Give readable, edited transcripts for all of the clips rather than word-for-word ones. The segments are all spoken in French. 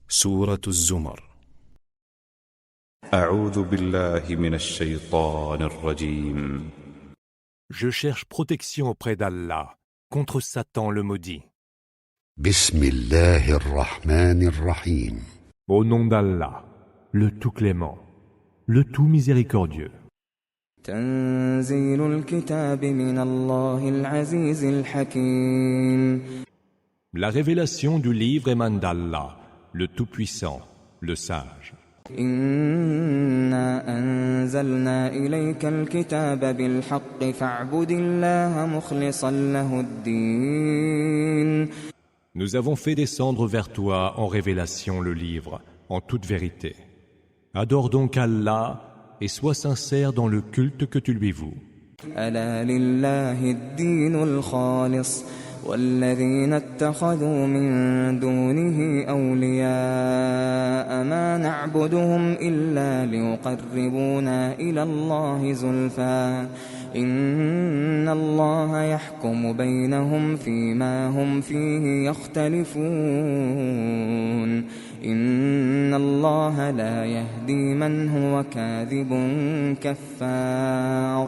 سورة الزمر. أعوذ بالله من الشيطان الرجيم. Je cherche protection auprès d'Allah contre Satan le maudit. بسم الله الرحمن الرحيم. Au nom d'Allah, le tout clément, le tout miséricordieux. تنزيل الكتاب من الله العزيز الحكيم. La révélation du livre émane d'Allah, le tout-puissant, le sage. إنا أنزلنا إليك الكتاب بالحق فاعبد الله مخلصا له الدين. Nous avons fait descendre vers toi en révélation le livre, en toute vérité. Adore donc Allah et sois sincère dans le culte que tu lui voues. ألا لله الدين الخالص والذين اتخذوا من دونه أولياء ما نعبدهم إلا ليقربونا إلى الله زلفى إن الله يحكم بينهم فيما هم فيه يختلفون إن الله لا يهدي من هو كاذب كفار.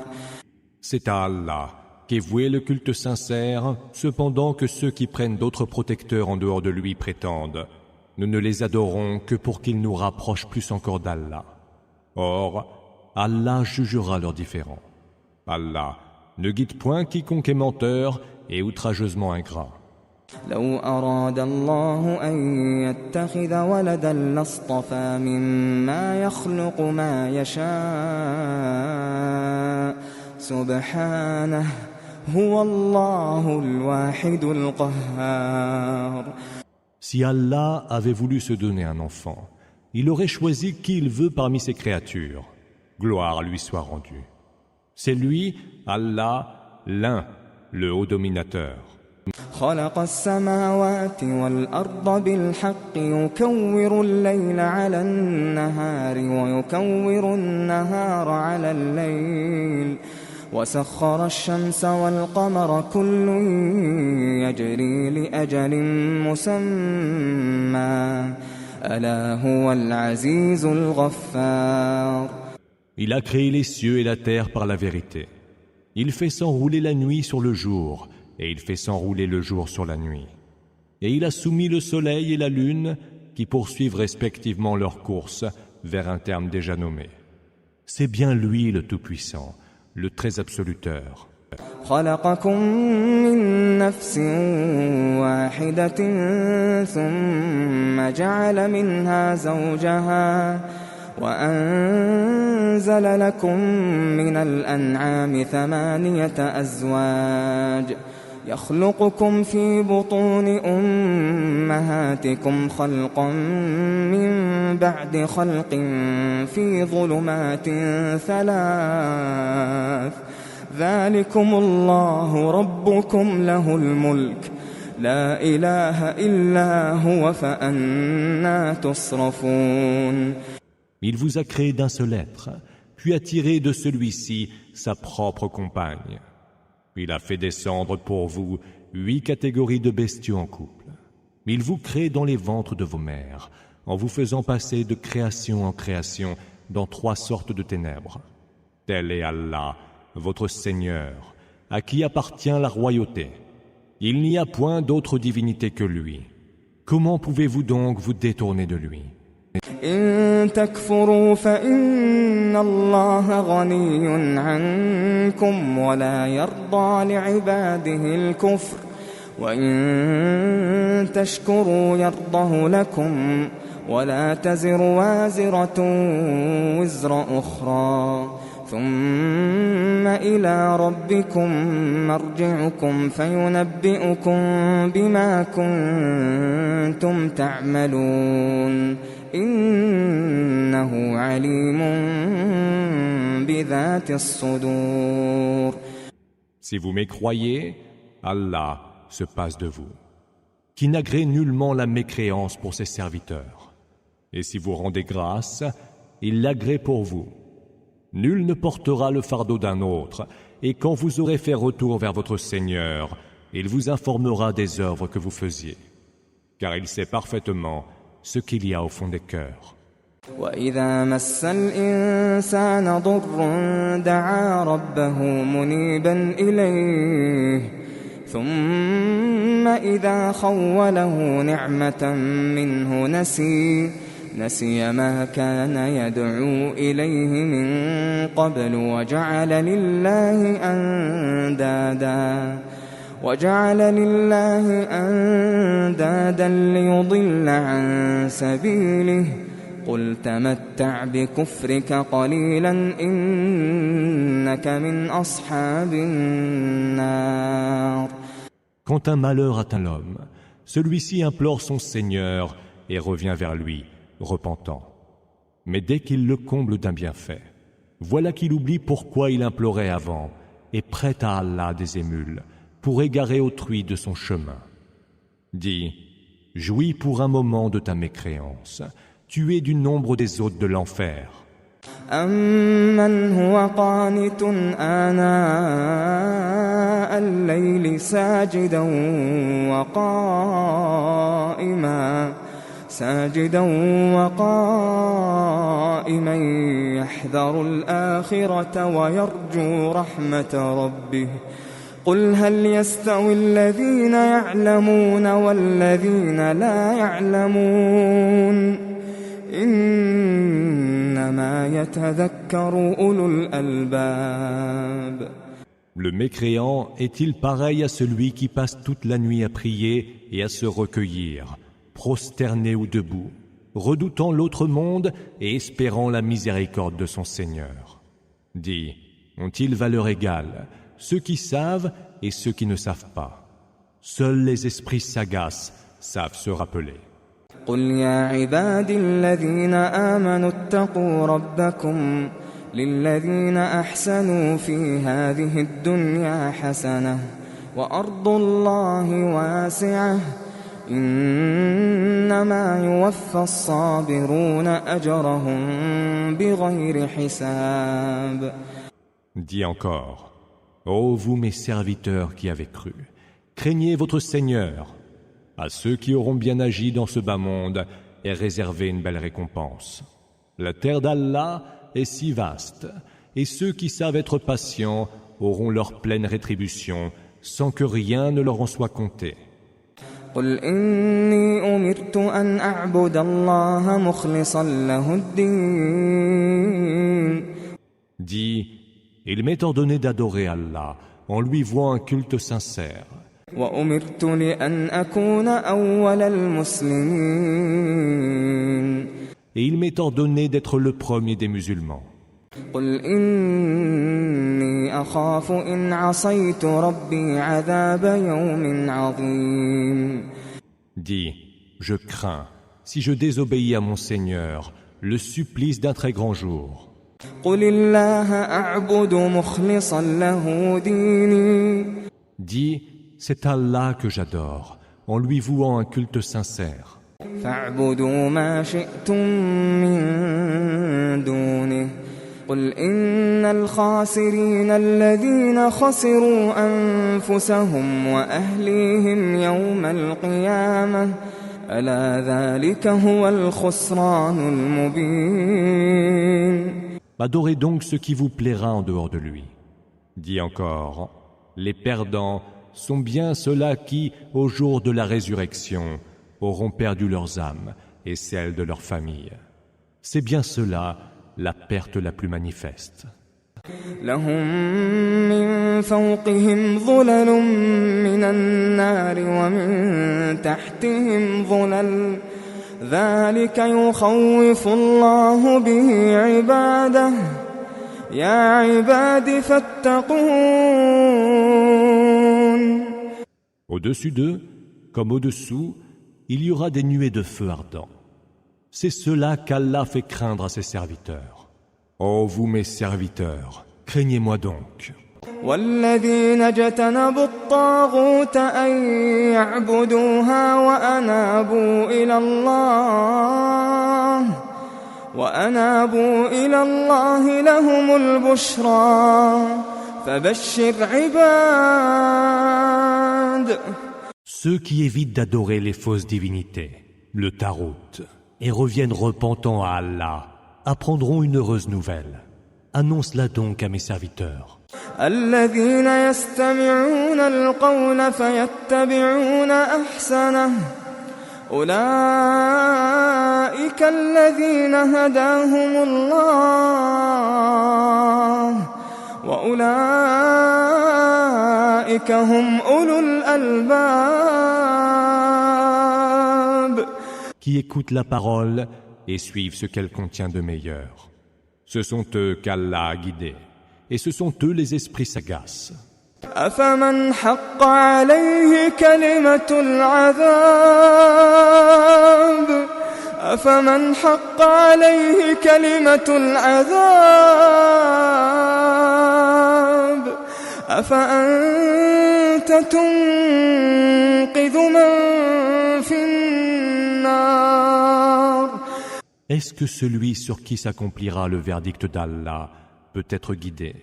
C'est à Allah qu'est voué le culte sincère, cependant que ceux qui prennent d'autres protecteurs en dehors de lui prétendent « Nous ne les adorons que pour qu'ils nous rapprochent plus encore d'Allah ». Or, Allah jugera leurs différends. Allah ne guide point quiconque est menteur et outrageusement ingrat. لو أراد الله أن يتخذ ولدا لاصطفى مما يخلق ما يشاء سبحانه هو الله الواحد القهار. Si Allah avait voulu se donner un enfant, il aurait choisi qui il veut parmi ses créatures. Gloire lui soit rendue. C'est lui, Allah, l'un, le haut dominateur. خلق السماوات والأرض بالحق يكور الليل على النهار ويكور النهار على الليل وسخر الشمس والقمر كل يجري لأجل مسمى ألا هو العزيز الغفار. Il a créé les cieux et la terre par la vérité. Il fait s'enrouler la nuit sur le jour et il fait s'enrouler le jour sur la nuit. Et il a soumis le soleil et la lune qui poursuivent respectivement leur course vers un terme déjà nommé. C'est bien lui le Tout-Puissant, le très absoluteur. خلقكم من نفس واحدة ثم جعل منها زوجها وأنزل لكم من الأنعام 8 أزواج يخلقكم في بطون أمهاتكم خلقا من بعد خلق في ظلمات 3 ذلكم الله ربكم له الملك لا إله إلا هو فأنى تصرفون. Il vous a créé d'un seul être, puis a tiré de celui-ci sa propre compagne. Il a fait descendre pour vous 8 catégories de bestiaux en couple. Il vous crée dans les ventres de vos mères, en vous faisant passer de création en création dans 3 sortes de ténèbres. Tel est Allah, votre Seigneur, à qui appartient la royauté. Il n'y a point d'autre divinité que lui. Comment pouvez-vous donc vous détourner de lui? إن تكفروا فإن الله غني عنكم ولا يرضى لعباده الكفر وإن تشكروا يرضه لكم ولا تزر وازرة وزر أخرى ثم إلى ربكم مرجعكم فينبئكم بما كنتم تعملون إنه عليم بذات الصدور. Si vous mécroyez, Allah se passe de vous, qui n'agrée nullement la mécréance pour ses serviteurs. Et si vous rendez grâce, il l'agrée pour vous. Nul ne portera le fardeau d'un autre, et quand vous aurez fait retour vers votre Seigneur, il vous informera des œuvres que vous faisiez. Car il sait parfaitement ce qu'il y a au fond des cœurs. وإذا مس الإنسان ضر دعا ربه منيبا إليه ثم إذا خوله نعمة منه نسي ما كان يدعو إليه من قبل وجعل لله أندادا ليضل عن سبيله قل تمتع بكفرك قليلا إنك من أصحاب النار. Quand un malheur atteint l'homme, celui-ci implore son Seigneur et revient vers lui, repentant. Mais dès qu'il le comble d'un bienfait, voilà qu'il oublie pourquoi il implorait avant et prête à Allah des émules pour égarer autrui de son chemin. Dis, jouis pour un moment de ta mécréance, tu es du nombre des hôtes de l'enfer. أَمَّنْ هُوَ قَانِتٌ آنَاءَ اللَّيْلِ سَاجِدًا وقائما يحذر الآخرة ويرجو رحمة ربه قل هل يستوي الذين يعلمون والذين لا يعلمون إنما يتذكر أولو الألباب. Le mécréant est-il pareil à celui qui passe toute la nuit à prier et à se recueillir, prosterné ou debout, redoutant l'autre monde et espérant la miséricorde de son Seigneur? Dis, ont-ils valeur égale, ceux qui savent et ceux qui ne savent pas? Seuls les esprits sagaces savent se rappeler. قل يا عبادي الذين آمنوا اتقوا ربكم للذين أحسنوا في هذه الدنيا حسنة وأرض الله واسعة إنما يوفى الصابرون أجرهم بغير حساب. Dis encore, ô vous mes serviteurs qui avez cru, craignez votre Seigneur. À ceux qui auront bien agi dans ce bas monde est réservée une belle récompense. La terre d'Allah est si vaste, et ceux qui savent être patients auront leur pleine rétribution sans que rien ne leur en soit compté. قل إني أمرت أن أعبد الله مخلصا له الدين. Dis, il m'est ordonné d'adorer Allah en lui vouant un culte sincère. وأمرت لأن أكون أول المسلمين. Et il m'est ordonné d'être le premier des musulmans. قل إني أخاف إن عصيت ربي عذاب يوم عظيم. Dis, je crains, si je désobéis à mon Seigneur, le supplice d'un très grand jour. قل الله أعبد مخلصا له ديني. Dis, c'est Allah que j'adore, en lui vouant un culte sincère. فاعبدوا ما شئتم من دونه قل إن الخاسرين الذين خسروا أنفسهم وأهليهم يوم القيامة ألا ذلك هو الخسران المبين. Adorez donc ce qui vous plaira en dehors de lui. Dis encore, les perdants sont bien ceux-là qui, au jour de la résurrection, auront perdu leurs âmes et celles de leur famille. C'est bien cela la perte la plus manifeste. لهم من فوقهم ظلل من النار ومن تحتهم ظلل ذلك يخوف الله به عباده يا عباد فاتقون. Au-dessus d'eux, comme au-dessous, il y aura des nuées de feu ardent. C'est cela qu'Allah fait craindre à ses serviteurs. Ô vous mes serviteurs, craignez-moi donc. والذين اجتنبوا الطاغوت أن يعبدوها وأنابوا إلى الله لهم البشرى فبشر عباد. Ceux qui évitent d'adorer les fausses divinités, le tarout, et reviennent repentants à Allah, apprendront une heureuse nouvelle. Annonce-la donc à mes serviteurs. الذين يستمعون القول فيتبعون أحسنه أولئك الذين هداهم الله وأولئك هم أولو الألباب. Qui écoutent la parole et suivent ce qu'elle contient de meilleur. Ce sont eux qu'Allah a guidés, et ce sont eux les esprits sagaces. أفمن حق عليه كلمة العذاب أفمن حق عليه كلمة العذاب أفأنت تنقذ من في النار. Est-ce que celui sur qui s'accomplira le verdict d'Allah peut être guidé?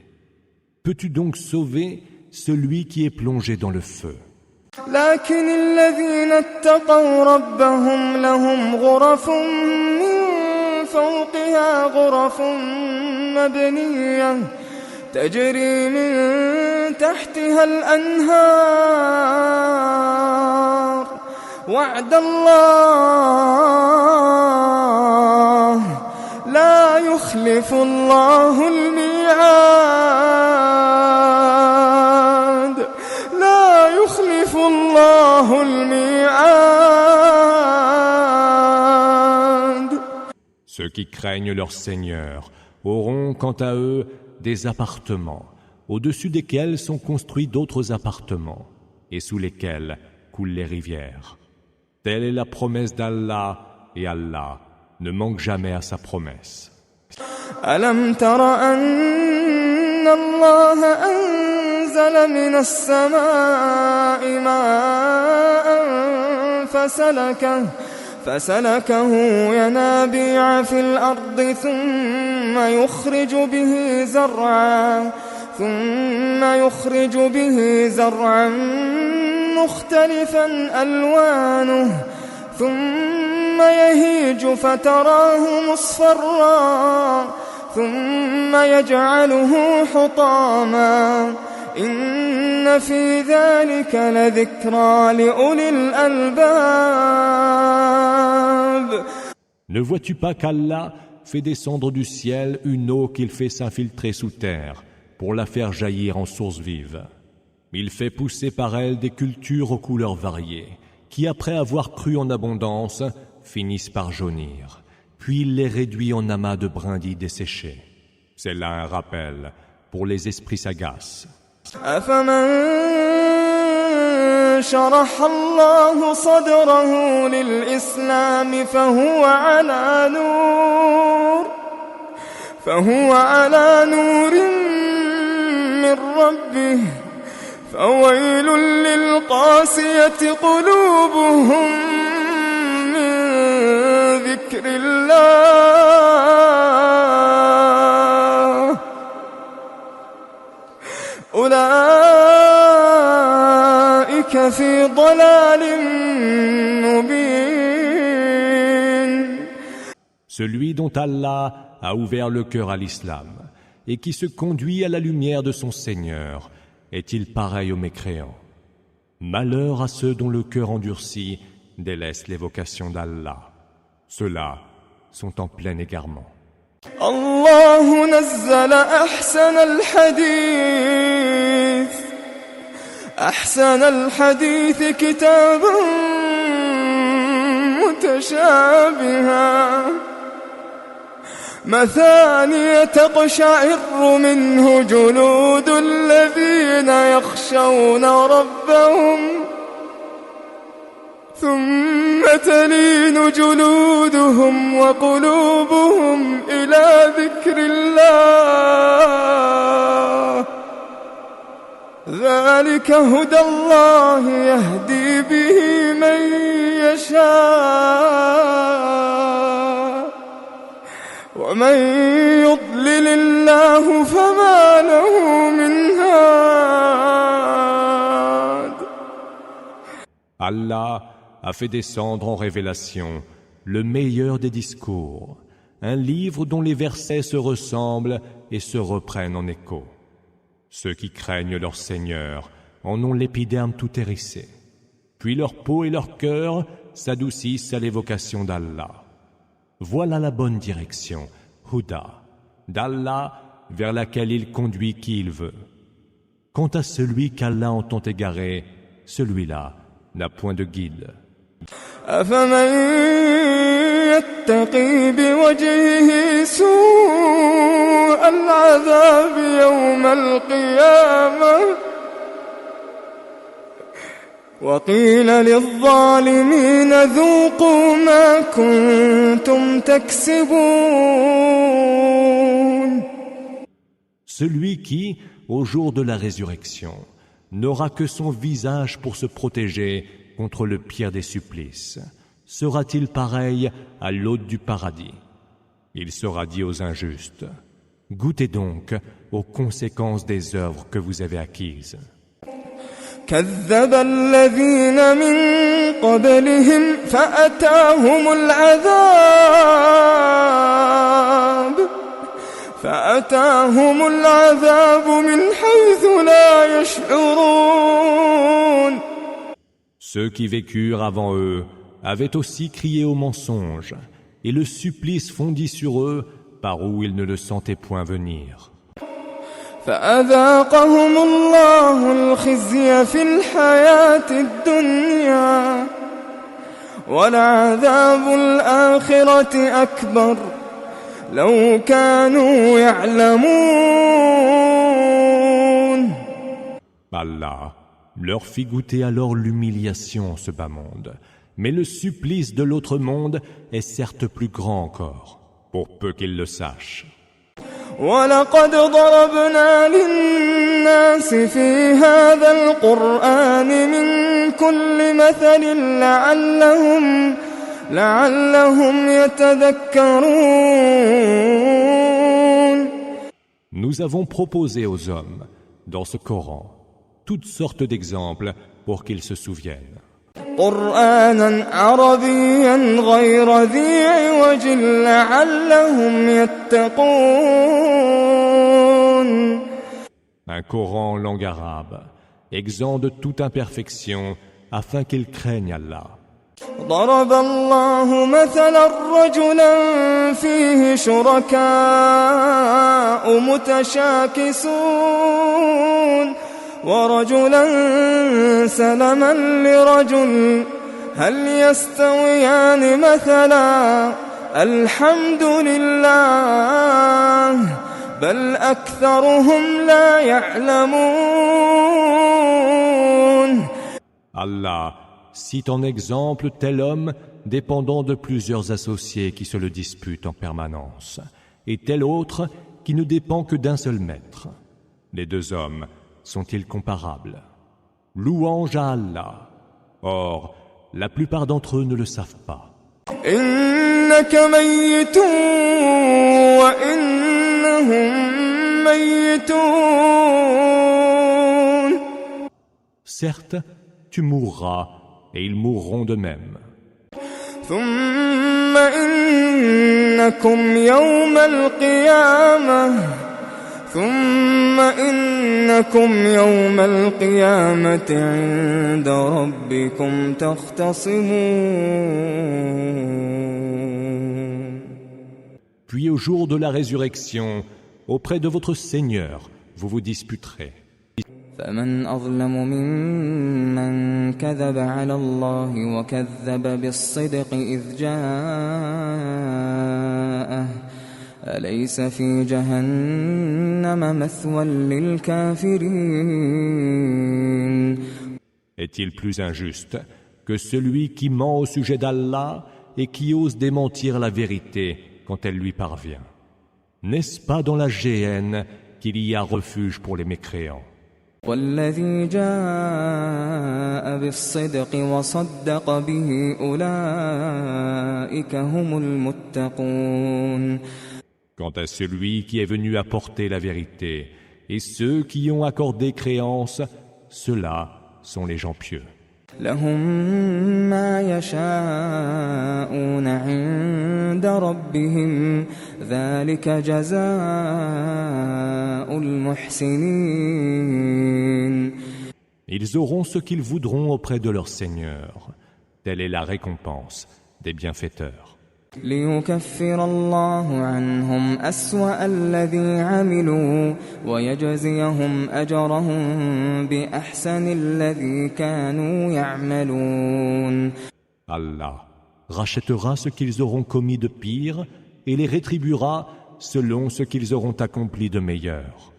Peux-tu donc sauver celui qui est plongé dans le feu? لكن الذين اتقوا ربهم لهم غرف من فوقها غرف مبنية تجري من تحتها الأنهار وعد الله لا يخلف الله الميعاد لا يخلف الله الميعاد. Ceux qui craignent leur Seigneur auront quant à eux des appartements, au-dessus desquels sont construits d'autres appartements, et sous lesquels coulent les rivières. Telle est la promesse d'Allah, et Allah ne manque jamais à sa promesse. ألم تر أن الله أنزل من السماء ماء فسلكه ينابيع في الأرض ثم يخرج به زرعا مختلفا ألوانه ثم يهيج فتراه مصفرا ثم يجعله حطاما إن في ذلك لذكرى لأولي الألباب. Ne vois-tu pas qu'Allah fait descendre du ciel une eau qu'il fait s'infiltrer sous terre pour la faire jaillir en source vive? Il fait pousser par elle des cultures aux couleurs variées, qui après avoir cru en abondance, finissent par jaunir. Puis il les réduit en amas de brindilles desséchées. C'est là un rappel pour les esprits sagaces. أفمن شرح الله صدره للإسلام فهو على نور من ربه فويل للقاسية قلوبهم من ذكر الله أولئك في ضلال مبين. Celui dont Allah a ouvert le cœur à l'islam et qui se conduit à la lumière de son Seigneur, est-il pareil aux mécréants? Malheur à ceux dont le cœur endurci délaisse l'évocation d'Allah. Ceux-là sont en plein égarement. الله نزل أحسن الحديث كتابا متشابها مثانية تقشعر منه جلود الذين يخشون ربهم ثم تلين جلودهم وقلوبهم إلى ذكر الله ذلك هدى الله يهدي به من يشاء ومن يضلل الله فما له من هاد. Allah a fait descendre en révélation le meilleur des discours, un livre dont les versets se ressemblent et se reprennent en écho. Ceux qui craignent leur Seigneur en ont l'épiderme tout hérissé, puis leur peau et leur cœur s'adoucissent à l'évocation d'Allah. Voilà la bonne direction, Huda, d'Allah vers laquelle il conduit qui il veut. Quant à celui qu'Allah entend égarer, celui-là n'a point de guide. أفمن يتقي بوجهه سوء العذاب يوم القيامة وقيل للظالمين ذوقوا ما كنتم تكسبون. Celui qui, au jour de la résurrection, n'aura que son visage pour se protéger contre le pire des supplices, sera-t-il pareil à l'hôte du paradis? Il sera dit aux injustes: goûtez donc aux conséquences des œuvres que vous avez acquises. كذب الذين من قبلهم فأتاهم العذاب من حيث لا يشعرون. Ceux qui vécurent avant eux avaient aussi crié au mensonge, et le supplice fondit sur eux par où ils ne le sentaient point venir. فأذاقهم الله الخزي في الحياة الدنيا ولعذاب الآخرة أكبر لو كانوا يعلمون. Allah leur fit goûter alors l'humiliation en ce bas monde, mais le supplice de l'autre monde est certes plus grand encore, pour peu qu'ils le sachent. وَلَقَدْ ضَرَبْنَا لِلنَّاسِ فِي هَذَا الْقُرْآنِ مِنْ كُلِّ مَثَلٍ لَعَلَّهُمْ يَتَذَكَّرُونَ. Nous avons proposé aux hommes, dans ce Coran, toutes sortes d'exemples pour qu'ils se souviennent. قرآنا عربيا غير ذي عوج لعلهم يتقون. Un Coran en langue arabe, exempt de toute imperfection, afin qu'ils craignent Allah. ضرب الله مثلا رجلا فيه شركاء متشاكسون ورجلا سلما لرجل هل يستويان مثلا الحمد لله بل أكثرهم لا يعلمون. Allah cite en exemple tel homme dépendant de plusieurs associés qui se le disputent en permanence, et tel autre qui ne dépend que d'un seul maître. Les deux hommes sont-ils comparables? Louange à Allah. Or, la plupart d'entre eux ne le savent pas. إنك ميت وإنهم ميتون. Certes, tu mourras, et ils mourront de même. ثم إنكم يوم القيامة عند ربكم تختصمون. Puis au jour de la résurrection, auprès de votre Seigneur, vous vous disputerez. فمن أظلم ممن كذب على الله وكذب بالصدق إذ جاءه أليس في جهنم مثوى للكافرين. Est-il plus injuste que celui qui ment au sujet d'Allah et qui ose démentir la vérité quand elle lui parvient? N'est-ce pas dans la géhenne qu'il y a refuge pour les mécréants? والذي جاء بالصدق وصدق به أولئك هم المتقون. Quant à celui qui est venu apporter la vérité et ceux qui ont accordé créance, ceux-là sont les gens pieux. لهم ما يشاءون عند ربهم ذلك جزاء المحسنين. Ils auront ce qu'ils voudront auprès de leur Seigneur. Telle est la récompense des bienfaiteurs. ليكفر الله عنهم أسوأ الذي عملوا ويجزيهم أجرهم بأحسن الذي كانوا يعملون. Allah rachètera ce qu'ils auront commis de pire et les rétribuera selon ce qu'ils auront accompli de meilleur.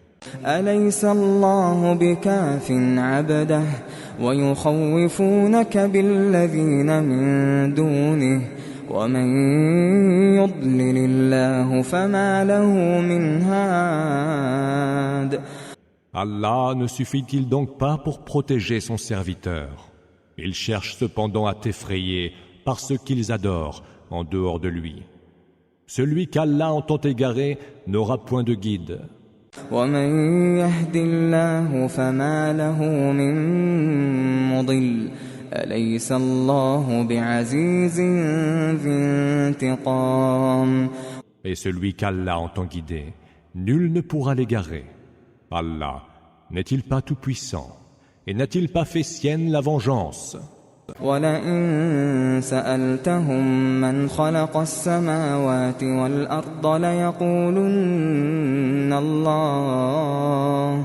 أليس الله بكاف عبده ويخوفونك بالذين من دونه ومن يضلل الله فما له من هاد. Allah ne suffit-il donc pas pour protéger son serviteur? Il cherche cependant à t'effrayer par ce qu'ils adorent en dehors de lui. Celui qu'Allah entend égarer n'aura point de guide. ومن يهد الله فما له من مضل أليس الله بعزيز ذي انتقام. Et celui qu'Allah entend guider, nul ne pourra l'égarer. Allah n'est-il pas tout-puissant et n'a-t-il pas fait sienne la vengeance? ولئن سألتهم من خلق السماوات والأرض ليقولن الله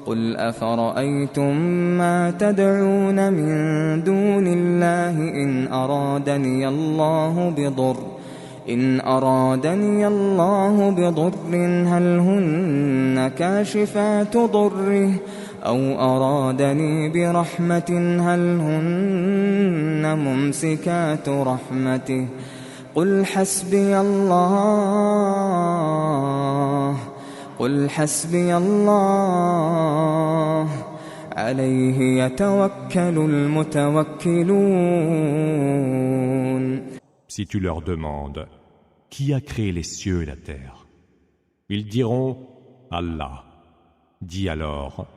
قل أفرأيتم ما تدعون من دون الله إن أرادني الله بضر هل هن كاشفات ضره أو أرادني برحمة هل هن ممسكات رحمته قل حسبي الله عليه يتوكل المتوكلون. Si tu leur demandes, qui a créé les cieux et la terre? Ils diront, Allah. Dis alors,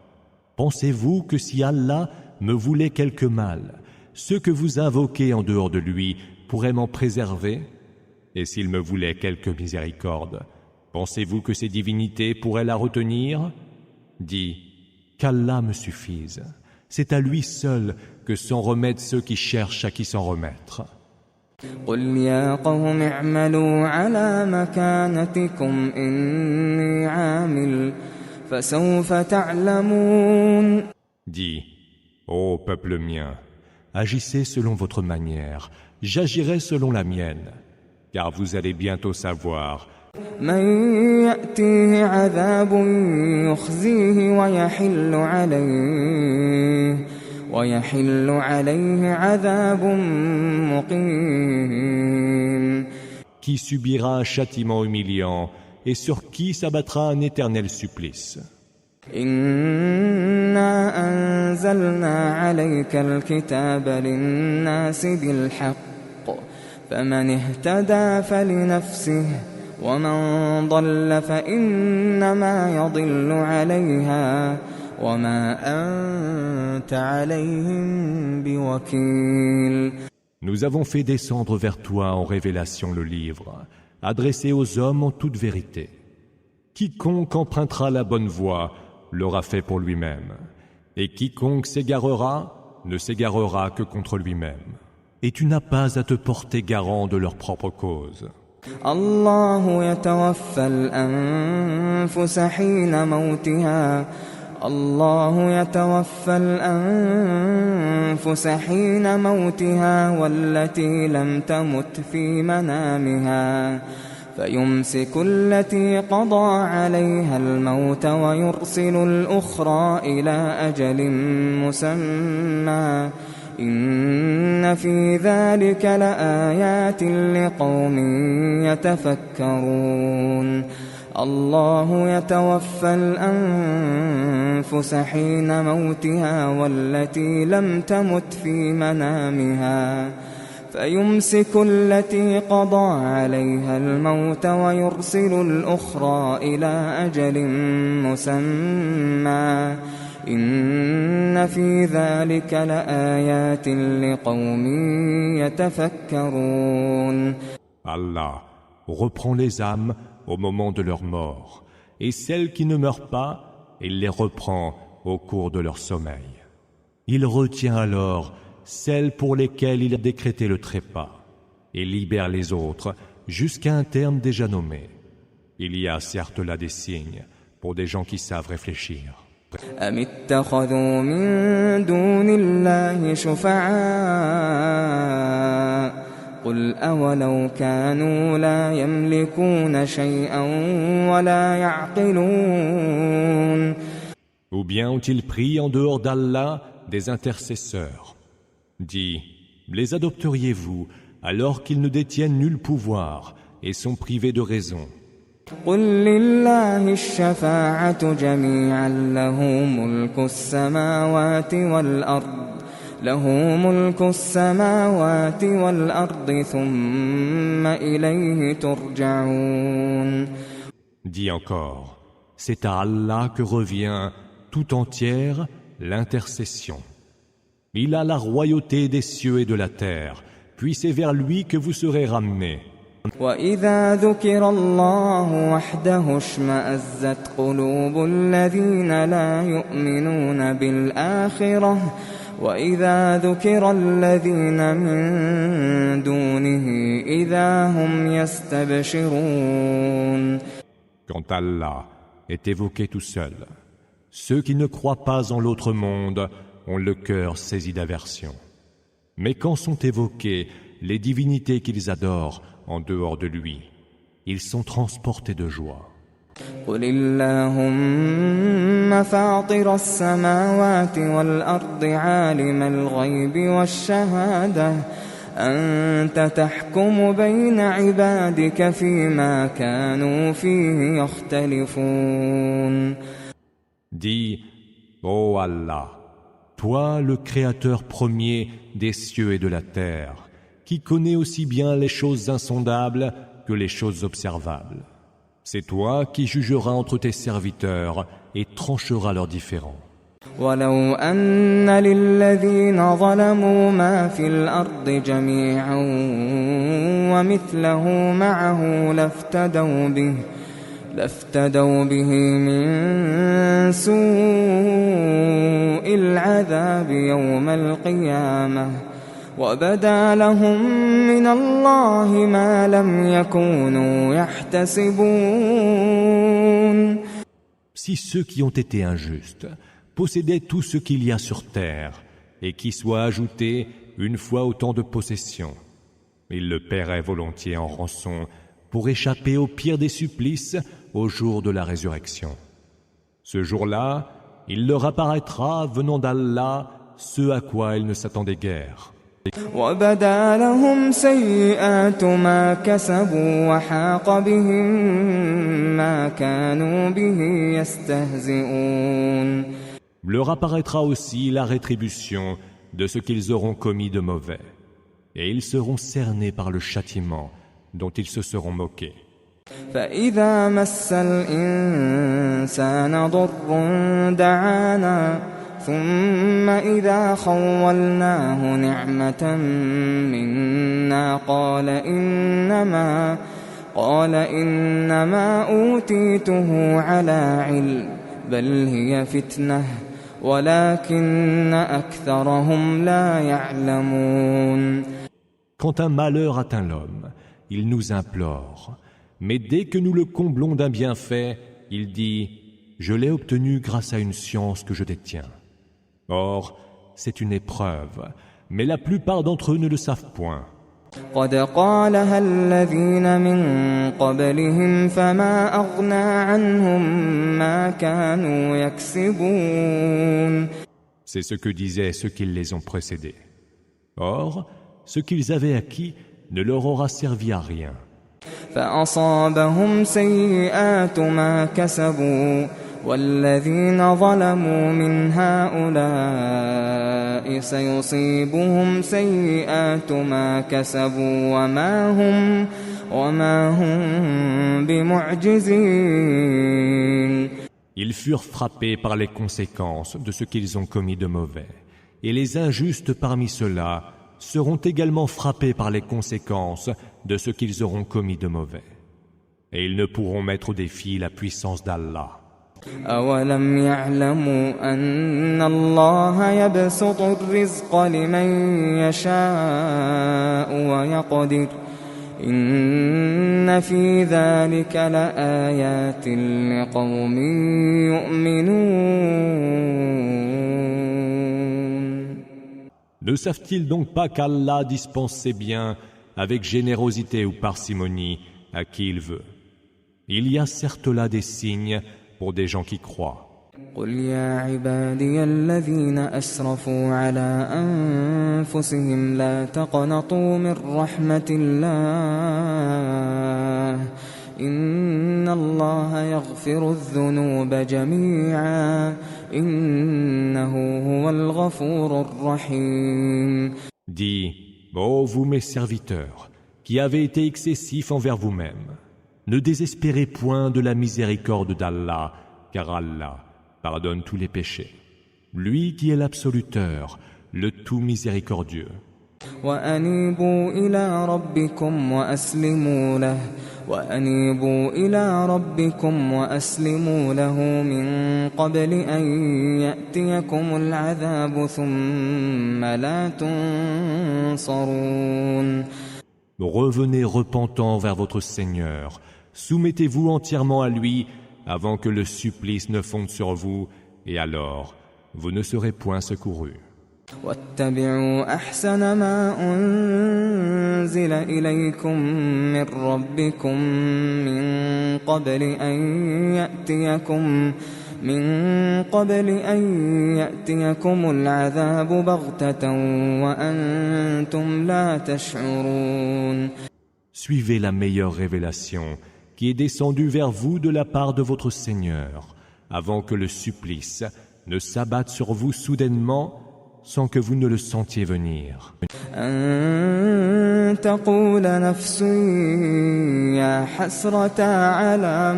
pensez-vous que si Allah me voulait quelque mal, ceux que vous invoquez en dehors de lui pourraient m'en préserver? Et s'il me voulait quelque miséricorde, pensez-vous que ces divinités pourraient la retenir? Dis, qu'Allah me suffise. C'est à lui seul que s'en remettent ceux qui cherchent à qui s'en remettre. قل يا قوم اعملوا على مكانتكم إني عامل فسوف تعلمون. Dis, ô peuple mien, agissez selon votre manière, j'agirai selon la mienne, car vous allez bientôt savoir. من يأتيه عذاب يخزيه ويحل عليه عذاب مقيم. Qui subira un châtiment humiliant et sur qui s'abattra un éternel supplice. إنا أنزلنا عليك الكتاب للناس بالحق فمن اهتدى فلنفسه ومن ضل فإنما يضل عليها وما أنت عليهم بوكيل. Nous avons fait descendre vers toi en révélation le livre, adressé aux hommes en toute vérité. Quiconque empruntera la bonne voie l'aura fait pour lui-même, et quiconque s'égarera ne s'égarera que contre lui-même. Et tu n'as pas à te porter garant de leur propre cause. الله يتوفى الأنفس حين موتها والتي لم تمت في منامها فيمسك التي قضى عليها الموت ويرسل الأخرى إلى أجل مسمى إن في ذلك لآيات لقوم يتفكرون. الله يتوفى الأنفس حين موتها والتي لم تمت في منامها فيمسك التي قضى عليها الموت ويرسل الأخرى إلى أجل مسمى إن في ذلك لآيات لقوم يتفكرون. Allah reprend les âmes au moment de leur mort, et celles qui ne meurent pas, il les reprend au cours de leur sommeil. Il retient alors celles pour lesquelles il a décrété le trépas, et libère les autres jusqu'à un terme déjà nommé. Il y a certes là des signes pour des gens qui savent réfléchir. أم اتخذوا من دون الله شفعاء قل أولو كانوا لا يملكون شيئا ولا يعقلون. Ou bien ont-ils pris en dehors d'Allah des intercesseurs? Dis, les adopteriez-vous alors qu'ils ne détiennent nul pouvoir et sont privés de raison? قل لله الشفاعة جميعا له ملك السماوات والأرض ثم إليه ترجعون. Dis encore, c'est à Allah que revient tout entière l'intercession. Il a la royauté des cieux et de la terre, puis c'est vers lui que vous serez ramenés. وَإِذَا ذُكِرَ اللَّهُ وَحْدَهُ اشْمَأَزَّتْ قُلُوبُ الَّذِينَ لَا يُؤْمِنُونَ بِالْآخِرَةِ وَإِذَا ذُكِرَ الَّذِينَ مِن دُونِهِ إِذَا هُمْ يَسْتَبْشِرُونَ. Quand Allah est évoqué tout seul, ceux qui ne croient pas en l'autre monde ont le cœur saisi d'aversion. Mais quand sont évoquées les divinités qu'ils adorent en dehors de lui, ils sont transportés de joie. قُلِ اللَّهُمَّ فَاطِرَ السَّمَاوَاتِ وَالْأَرْضِ عَالِمَ الْغَيْبِ وَالشَّهَادَةِ أَنْتَ تَحْكُمُ بَيْنَ عِبَادِكَ فِيمَا كَانُوا فِيهِ يَخْتَلِفُونَ. Dis, ô Allah, toi le Créateur premier des cieux et de la terre, qui connaît aussi bien les choses insondables que les choses observables. C'est toi qui jugeras entre tes serviteurs et trancheras leurs différends. وَلَوْ أَنَّ لِلَّذِينَ ظَلَمُوا مَا فِي الْأَرْضِ جَمِيعًا وَمِثْلَهُ مَعَهُ لافتدوا به من سوء العذاب يوم القيامة وبدا لهم من الله ما لم يكونوا يحتسبون. Si ceux qui ont été injustes possédaient tout ce qu'il y a sur terre et qui soit ajouté une fois autant de possessions, ils le paieraient volontiers en rançon pour échapper au pire des supplices au jour de la résurrection. Ce jour-là, il leur apparaîtra venant d'Allah ce à quoi ils ne s'attendaient guère. وَبَدَا لَهُمْ سَيِّئَاتُ مَا كَسَبُوا وَحَاقَ بِهِم مَّا كَانُوا بِهِ يَسْتَهْزِئُونَ. Leur apparaîtra aussi la rétribution de ce qu'ils auront commis de mauvais, et ils seront cernés par le châtiment dont ils se seront moqués. فَإِذَا مَسَّ الْإِنسَانَ ضُرٌّ دَعَانَا ثُمَّ إِذَا خَوَّلْنَاهُ نِعْمَةً مِنَّا قَالَ إِنَّمَا أُوتِيتُهُ عَلَى عِلْمٍ بَلْ هِيَ فِتْنَةٌ وَلَكِنَّ أَكْثَرَهُمْ لَا يَعْلَمُونَ. Quand un malheur atteint l'homme, il nous implore. Mais dès que nous le comblons d'un bienfait, il dit « Je l'ai obtenu grâce à une science que je détiens ». Or, c'est une épreuve, mais la plupart d'entre eux ne le savent point. قَدْ قَالَهَا الَّذِينَ مِن قَبْلِهِمْ فَمَا أَغْنَى عَنْهُم مَّا كَانُوا يَكْسِبُونَ. C'est ce que disaient ceux qui les ont précédés. Or, ce qu'ils avaient acquis ne leur aura servi à rien. فَأَصَابَهُمْ سَيِّئَاتُ مَا كَسَبُوا وَالَّذِينَ ظَلَمُوا مِنْ هَؤُلَاءِ سَيُصِيبُهُمْ سَيِّئَاتُ مَا كَسَبُوا وَمَا هُمْ بِمُعْجِزِينَ. Ils furent frappés par les conséquences de ce qu'ils ont commis de mauvais. Et les injustes parmi ceux-là seront également frappés par les conséquences de ce qu'ils auront commis de mauvais. Et ils ne pourront mettre au défi la puissance d'Allah. أولم يعلموا أن الله يبسط الرزق لمن يشاء ويقدر إن في ذلك لآيات لقوم يؤمنون. Ne savent-ils donc pas qu'Allah dispense ses biens avec générosité ou parcimonie à qui il veut? Il y a certes là des signes pour des gens qui croient. قل يا عبادي الذين أسرفوا على أنفسهم لا تقنطوا من رحمة الله إن الله يغفر الذنوب جميعا إنه هو الغفور الرحيم. Dis, ô vous mes serviteurs, qui avez été excessifs envers vous-mêmes, ne désespérez point de la miséricorde d'Allah, car Allah pardonne tous les péchés. Lui qui est l'absoluteur, le tout miséricordieux. وأنيبوا إلى ربكم وأسلموا له من قبل أن يأتيكم العذاب ثم لا تنصرون. Revenez repentant vers votre Seigneur, soumettez-vous entièrement à lui avant que le supplice ne fonde sur vous, et alors vous ne serez point secourus. واتبعوا أحسن ما أنزل إليكم من ربكم من قبل أن يأتيكم العذاب بغتة وأنتم لا تشعرون. Suivez la meilleure révélation qui est descendue vers vous de la part de votre Seigneur, avant que le supplice ne s'abatte sur vous soudainement sans que vous ne le sentiez venir. أن تقول نفس يا حسرة على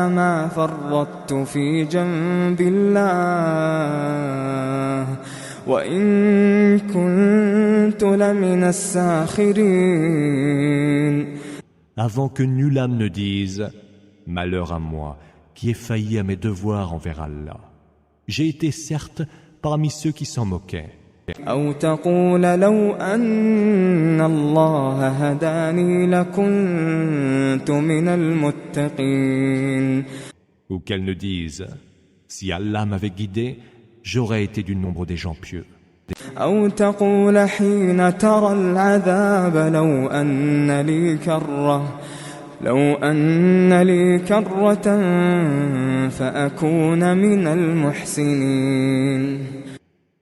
ما فرطت في جنب الله وإن كنت لمن الساخرين. Avant que nulle âme ne dise « Malheur à moi, qui ai failli à mes devoirs envers Allah. J'ai été certes parmi ceux qui s'en moquaient. » أو تقول لو أن الله هداني لكنت من المتقين. Ou qu'elles ne disent « Si Allah m'avait guidé, j'aurais été du nombre des gens pieux. » أو تقول حين ترى العذاب لو أن لي كرة فأكون من المحسنين.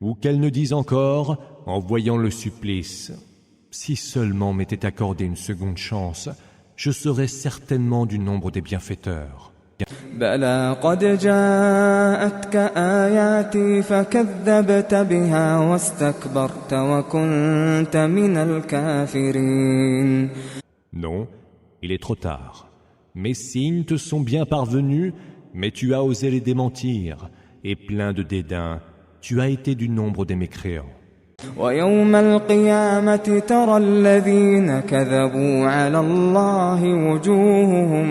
Ou qu'elles ne disent encore, en voyant le supplice, « Si seulement m'était accordé une seconde chance, je serais certainement du nombre des bienfaiteurs. » بلى قد جاءتك آياتي فكذبت بها واستكبرت وكنت من الكافرين. Non, il est trop tard. Mes signes te sont bien parvenus, mais tu as osé les démentir, et plein de dédain, tu as été du nombre des mécréants. ويوم القيامة ترى الذين كذبوا على الله وجوههم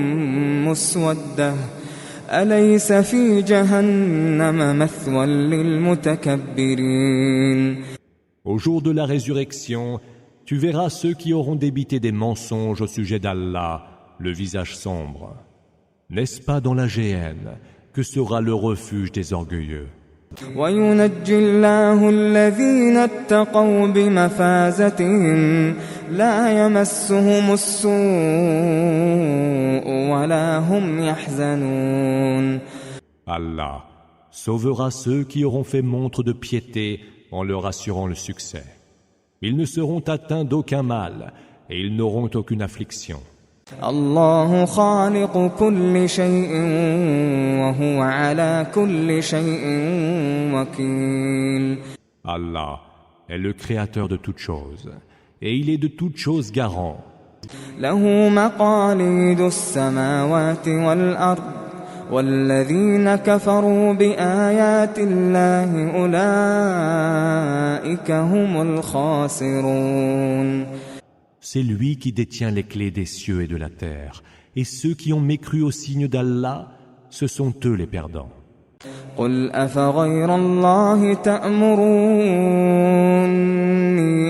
مسودة أليس في جهنم مثوى للمتكبرين. Au jour de la résurrection, tu verras ceux qui auront débité des mensonges au sujet d'Allah, le visage sombre. N'est-ce pas dans la géhenne que sera le refuge des orgueilleux? وينجي الله الذين اتقوا بمفازتهم لا يمسهم السوء ولا هم يحزنون. Allah sauvera ceux qui auront fait montre de piété en leur assurant le succès. Ils ne seront atteints d'aucun mal et ils n'auront aucune affliction. الله خالق كل شيء وهو على كل شيء وكيل. Allah est le créateur de toutes choses et il est de toutes choses garant له مقاليد السماوات والأرض والذين كفروا بآيات الله أولئك هم الخاسرون. C'est lui qui détient les clés des cieux et de la terre, et ceux qui ont mécru au signe d'Allah, ce sont eux les perdants. قل أفغير الله تأمروني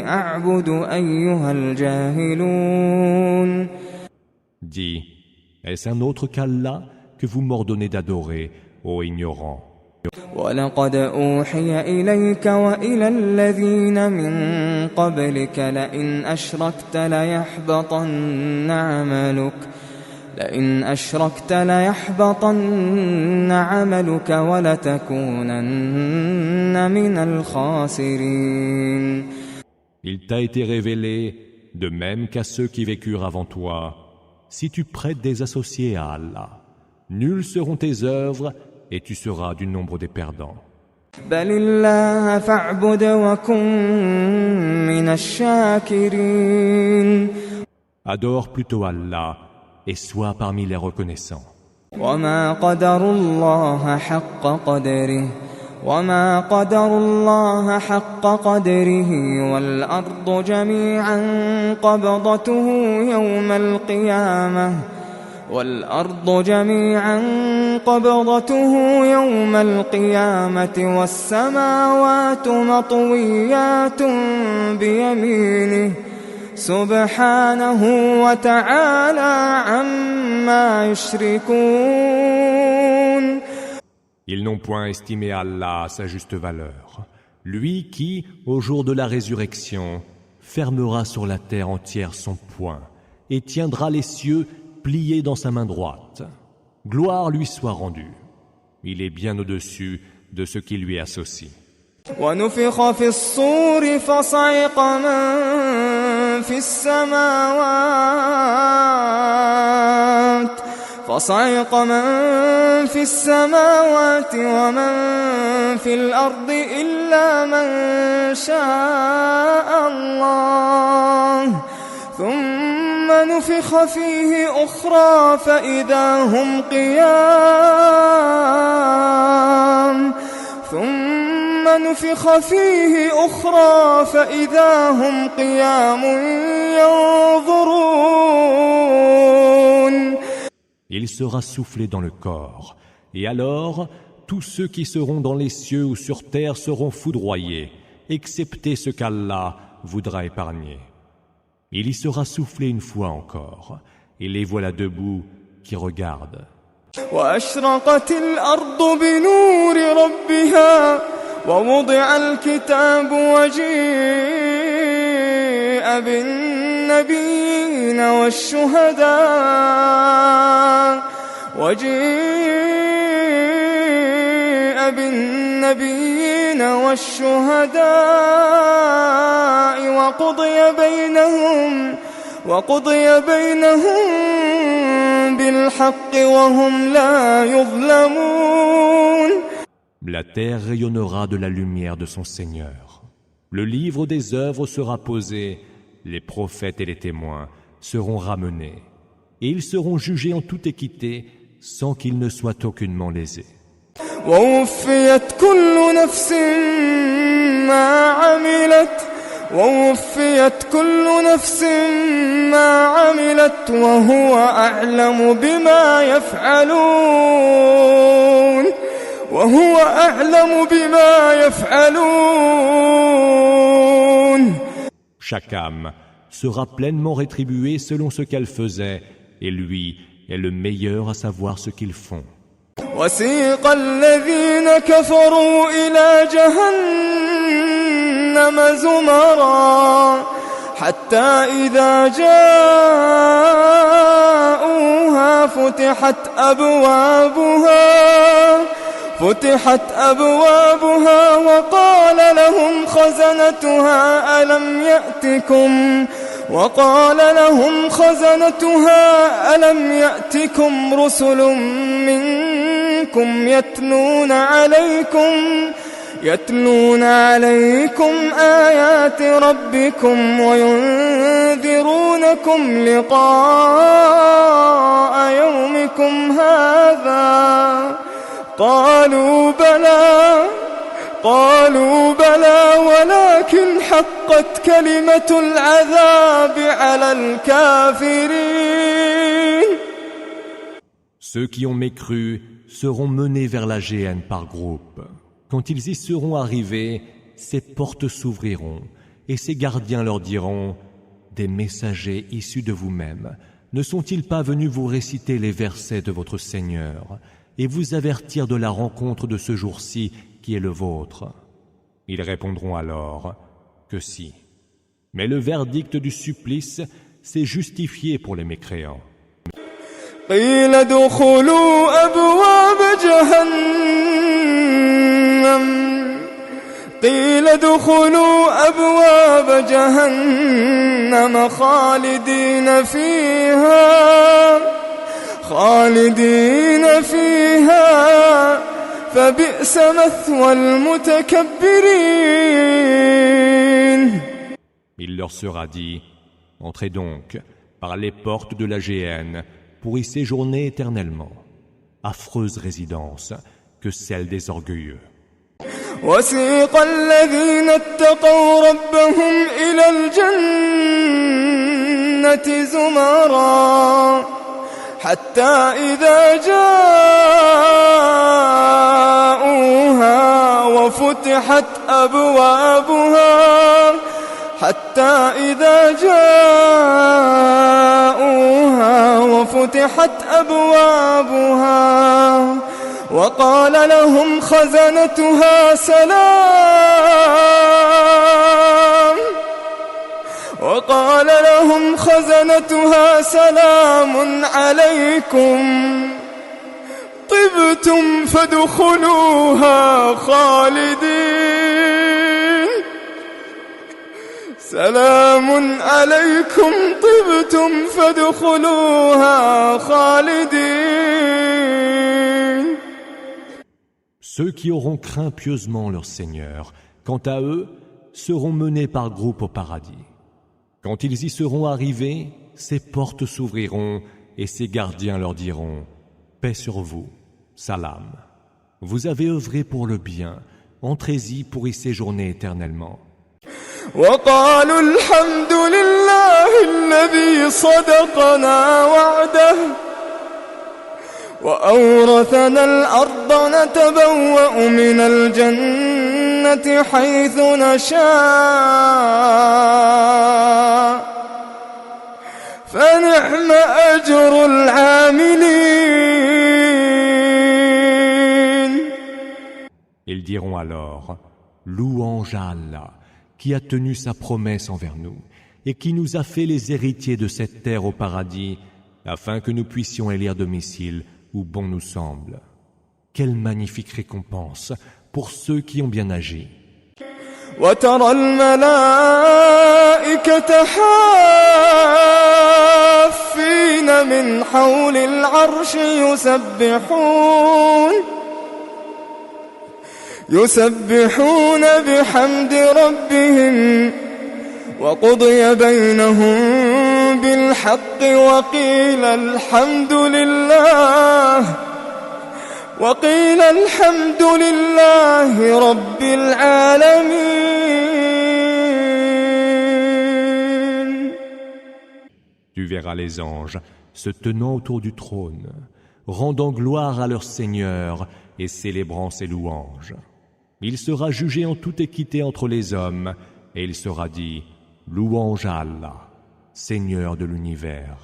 أعبد أيها الجاهلون. Dis, est-ce un autre qu'Allah que vous m'ordonnez d'adorer, ô ignorants? ولقد أوحي إليك وإلى الذين من قبلك لئن أشركت ليحبطن عملك ولتكونن من الخاسرين. Il t'a été révélé, de même qu'à ceux qui vécurent avant toi, si tu prêtes des associés à Allah, nulles seront tes œuvres et tu seras du nombre des perdants. بل الله فاعبد وكن من الشاكرين. Adore plutôt Allah et sois parmi les reconnaissants. وما قدروا الله حق قدره والأرض جميعا قبضته يوم القيامة والسماوات مطويات بيمينه سبحانه وتعالى عما يشركون. Ils n'ont point estimé Allah à sa juste valeur. Lui qui, au jour de la résurrection, fermera sur la terre entière son poing et tiendra les cieux pliés dans sa main droite. Gloire lui soit rendue. Il est bien au-dessus de ce qui lui associe. ونفخ في الصور فصعق من في السماوات ومن في الأرض إلا من شاء الله ثم نفخ فيه أخرى فإذا هم قيام ينظرون. Il sera soufflé dans le corps, et alors tous ceux qui seront dans les cieux ou sur terre seront foudroyés, excepté ce qu'Allah voudra épargner. Il y sera soufflé une fois encore, et les voilà debout qui regardent. وأشرقت الأرض بنور ربها ووضع الكتاب وجيء بالنبيين والشهداء وقضي بينهم بالحق وهم لا يظلمون. La terre rayonnera de la lumière de son Seigneur. Le livre des œuvres sera posé, les prophètes et les témoins seront ramenés, et ils seront jugés en toute équité sans qu'ils ne soient aucunement lésés. ووفيت كل نفس ما عملت وهو أعلم بما يفعلون. Chaque âme sera pleinement rétribuée selon ce qu'elle faisait, et lui est le meilleur à savoir ce qu'ils font. وسيق الذين كفروا إلى جهنم زمرا حتى إذا جاءوها فتحت أبوابها وقال لهم خزنتها ألم يأتكم يتلون عليكم آيات ربكم وينذرونكم لقاء يومكم هذا قالوا بلى ولكن حقت كلمة العذاب على الكافرين. Ceux qui ont mécru seront menés vers la géhenne par groupe. Quand ils y seront arrivés, ces portes s'ouvriront et ces gardiens leur diront: des messagers issus de vous-même, ne sont-ils pas venus vous réciter les versets de votre Seigneur et vous avertir de la rencontre de ce jour-ci qui est le vôtre? Ils répondront alors que si. Mais le verdict du supplice s'est justifié pour les mécréants. قيل ادخلوا أبواب جهنم خالدين فيها فبئس مثوى المتكبرين. Il leur sera dit: entrez donc par les portes de la géhenne pour y séjourner éternellement. Affreuse résidence que celle des orgueilleux. وسيق الذين اتقوا ربهم إلى الجنة زمرا حتى إذا جاءوها وفتحت أبوابها وقال لهم خزنتها سلام عليكم طبتم فادخلوها خالدين. سلام عليكم طبتم فادخلوها خالدين. Ceux qui auront craint pieusement leur Seigneur, quant à eux, seront menés par groupe au paradis. Quand ils y seront arrivés, ces portes s'ouvriront et ces gardiens leur diront: paix sur vous, salam. Vous avez œuvré pour le bien, entrez-y pour y séjourner éternellement. وقالوا الحمد لله الذي صدقنا وعده وأورثنا الأرض نتبوأ من الجنة حيث نشاء فنعم أجر العاملين. Ils diront alors: louange à Allah, qui a tenu sa promesse envers nous et qui nous a fait les héritiers de cette terre au paradis, afin que nous puissions élire domicile où bon nous semble. Quelle magnifique récompense pour ceux qui ont bien agi. وترى الملائكة حافين من حول العرش يسبحون بحمد ربهم وقضي بينهم بالحق وقيل الحمد لله رب العالمين. Tu verras les anges se tenant autour du trône, rendant gloire à leur Seigneur et célébrant ses louanges. Il sera jugé en toute équité entre les hommes, et il sera dit: louange à Allah, Seigneur de l'univers.